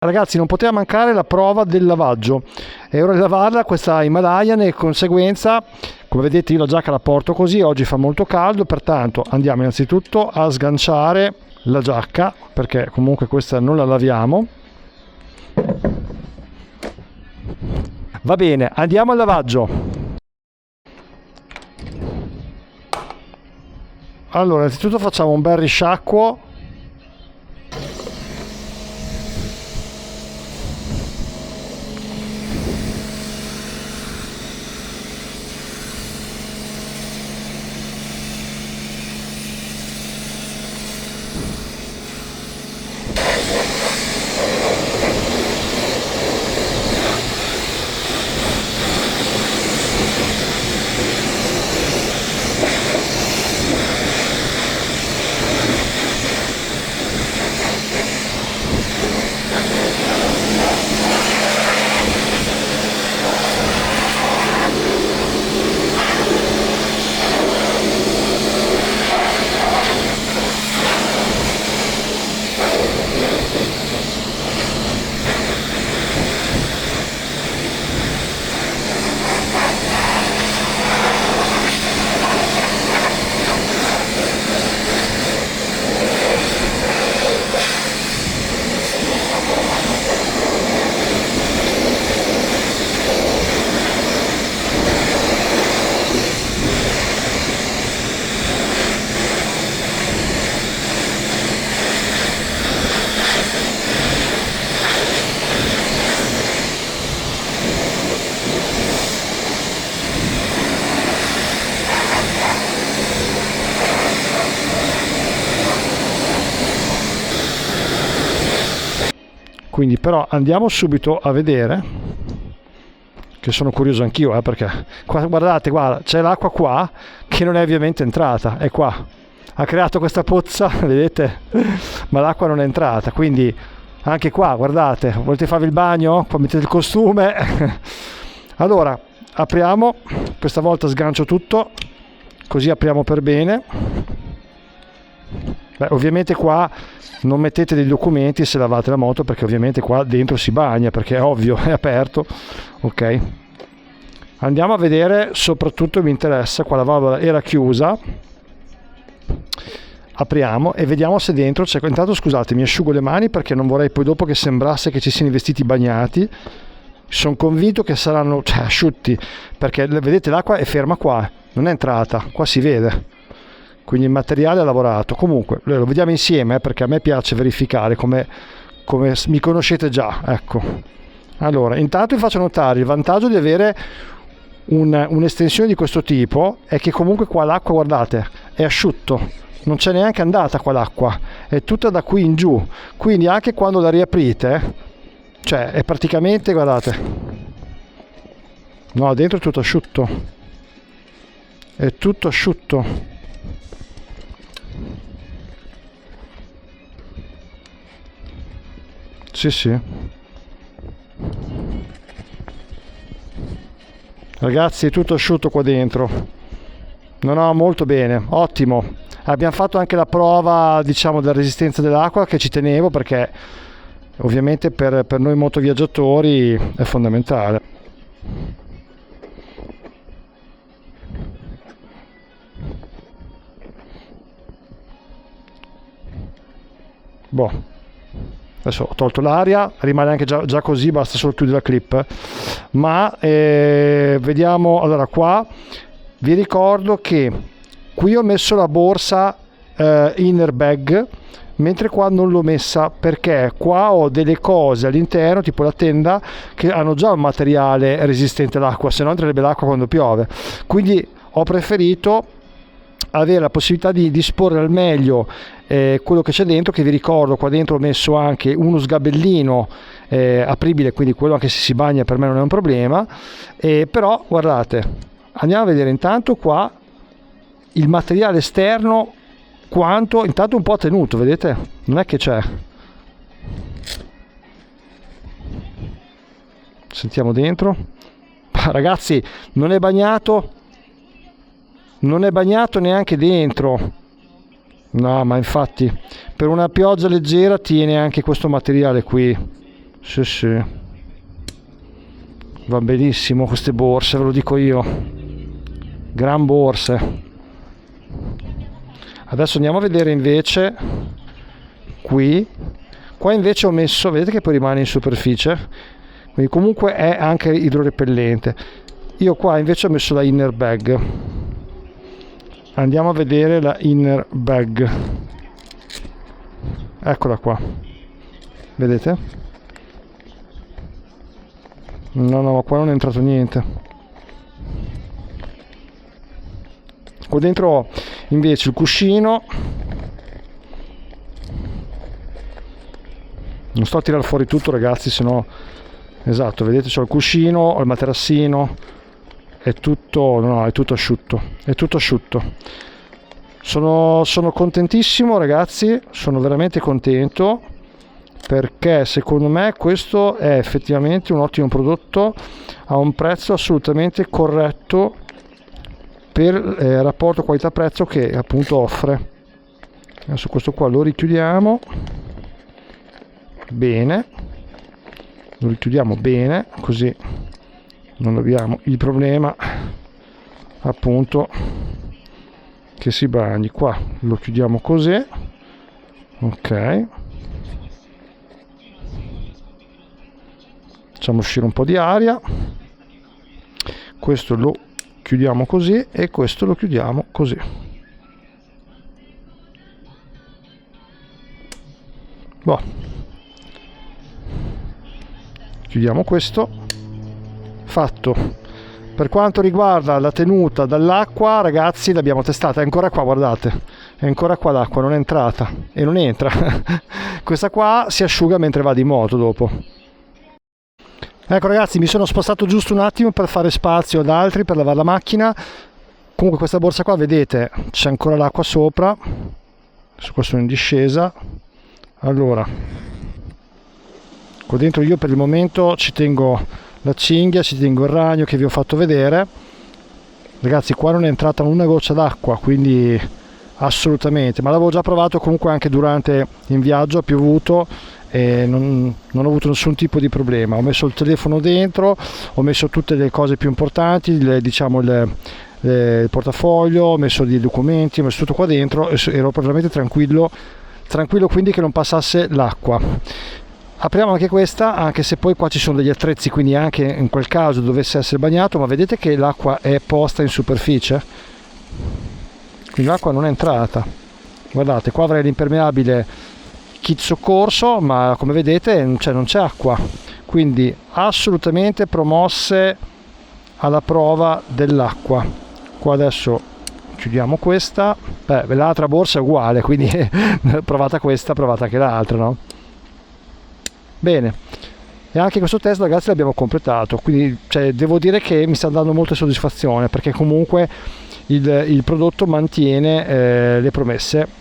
Ragazzi, non poteva mancare la prova del lavaggio. È ora di lavarla questa Himalayan e di conseguenza, come vedete, io la giacca la porto così. Oggi fa molto caldo, pertanto andiamo innanzitutto a sganciare la giacca, perché comunque questa non la laviamo. Va bene, andiamo al lavaggio. Allora, innanzitutto facciamo un bel risciacquo. Quindi però andiamo subito a vedere, che sono curioso anch'io, perché qua, guardate, guarda, c'è l'acqua qua che non è ovviamente entrata, è qua, ha creato questa pozza, vedete, ma l'acqua non è entrata, quindi anche qua, guardate, volete farvi il bagno, qua mettete il costume. Allora apriamo, questa volta sgancio tutto, così apriamo per bene. Beh, ovviamente qua non mettete dei documenti se lavate la moto, perché ovviamente qua dentro si bagna, perché è ovvio, è aperto. Ok, andiamo a vedere, soprattutto mi interessa, qua la valvola era chiusa, apriamo e vediamo se dentro c'è. Intanto scusate, mi asciugo le mani perché non vorrei poi dopo che sembrasse che ci siano i vestiti bagnati. Sono convinto che saranno asciutti, perché vedete l'acqua è ferma qua, non è entrata, qua si vede, quindi il materiale è lavorato. Comunque lo vediamo insieme, perché a me piace verificare, come mi conoscete già. Ecco, allora intanto vi faccio notare il vantaggio di avere un'estensione di questo tipo, è che comunque qua l'acqua, guardate, è asciutto, non c'è neanche andata qua l'acqua, è tutta da qui in giù, quindi anche quando la riaprite, cioè è praticamente, guardate, no, dentro è tutto asciutto, è tutto asciutto. Sì, sì, ragazzi, è tutto asciutto qua dentro. No, molto bene, ottimo. Abbiamo fatto anche la prova, diciamo, della resistenza dell'acqua, che ci tenevo, perché ovviamente per noi motoviaggiatori è fondamentale. Boh, adesso ho tolto l'aria, rimane anche già così, basta solo chiudere la clip. Ma vediamo. Allora, qua vi ricordo che qui ho messo la borsa inner bag, mentre qua non l'ho messa, perché qua ho delle cose all'interno, tipo la tenda, che hanno già un materiale resistente all'acqua, se no entrerebbe l'acqua quando piove. Quindi ho preferito avere la possibilità di disporre al meglio quello che c'è dentro, che vi ricordo qua dentro ho messo anche uno sgabellino apribile, quindi quello anche se si bagna per me non è un problema. Però guardate, andiamo a vedere intanto qua il materiale esterno, quanto intanto un po' tenuto, vedete, non è che c'è. Sentiamo dentro, ragazzi, non è bagnato neanche dentro. No, ma infatti per una pioggia leggera tiene anche questo materiale qui. sì sì, va benissimo queste borse, ve lo dico io, gran borse. Adesso andiamo a vedere invece qua invece ho messo, vedete che poi rimane in superficie, quindi comunque è anche idrorepellente. Io qua invece ho messo la inner bag, andiamo a vedere la inner bag, eccola qua, vedete? No, qua non è entrato niente. Qua dentro ho invece il cuscino, non sto a tirare fuori tutto ragazzi, sennò, esatto, vedete, c'ho il cuscino, ho il materassino, è tutto, no, è tutto asciutto, è tutto asciutto. Sono contentissimo ragazzi, sono veramente contento, perché secondo me questo è effettivamente un ottimo prodotto a un prezzo assolutamente corretto per il rapporto qualità-prezzo che appunto offre. Adesso questo qua lo richiudiamo bene, lo richiudiamo bene, così non abbiamo il problema appunto che si bagni. Qua lo chiudiamo così, ok, facciamo uscire un po' di aria, questo lo chiudiamo così e questo lo chiudiamo così. Boh. Chiudiamo questo, fatto. Per quanto riguarda la tenuta dall'acqua ragazzi, l'abbiamo testata, è ancora qua, guardate, è ancora qua l'acqua, non è entrata e non entra. Questa qua si asciuga mentre va di moto dopo. Ecco ragazzi, mi sono spostato giusto un attimo per fare spazio ad altri, per lavare la macchina. Comunque questa borsa qua, vedete, c'è ancora l'acqua sopra. Adesso qua sono in discesa. Allora, qua dentro io per il momento ci tengo la cinghia, ci tengo il ragno che vi ho fatto vedere. Ragazzi, qua non è entrata una goccia d'acqua, quindi assolutamente, ma l'avevo già provato comunque anche durante in viaggio, ha piovuto e non ho avuto nessun tipo di problema. Ho messo il telefono dentro, ho messo tutte le cose più importanti, il portafoglio, ho messo dei documenti, ho messo tutto qua dentro e ero veramente tranquillo quindi che non passasse l'acqua. Apriamo anche questa, anche se poi qua ci sono degli attrezzi, quindi anche in quel caso dovesse essere bagnato, ma vedete che l'acqua è posta in superficie, quindi l'acqua non è entrata. Guardate, qua avrei l'impermeabile kit soccorso, ma come vedete non c'è acqua, quindi assolutamente promosse alla prova dell'acqua. Qua adesso chiudiamo questa, l'altra borsa è uguale, quindi provata questa, provata anche l'altra, no? Bene, e anche questo test ragazzi l'abbiamo completato, quindi devo dire che mi sta dando molta soddisfazione, perché comunque il prodotto mantiene le promesse.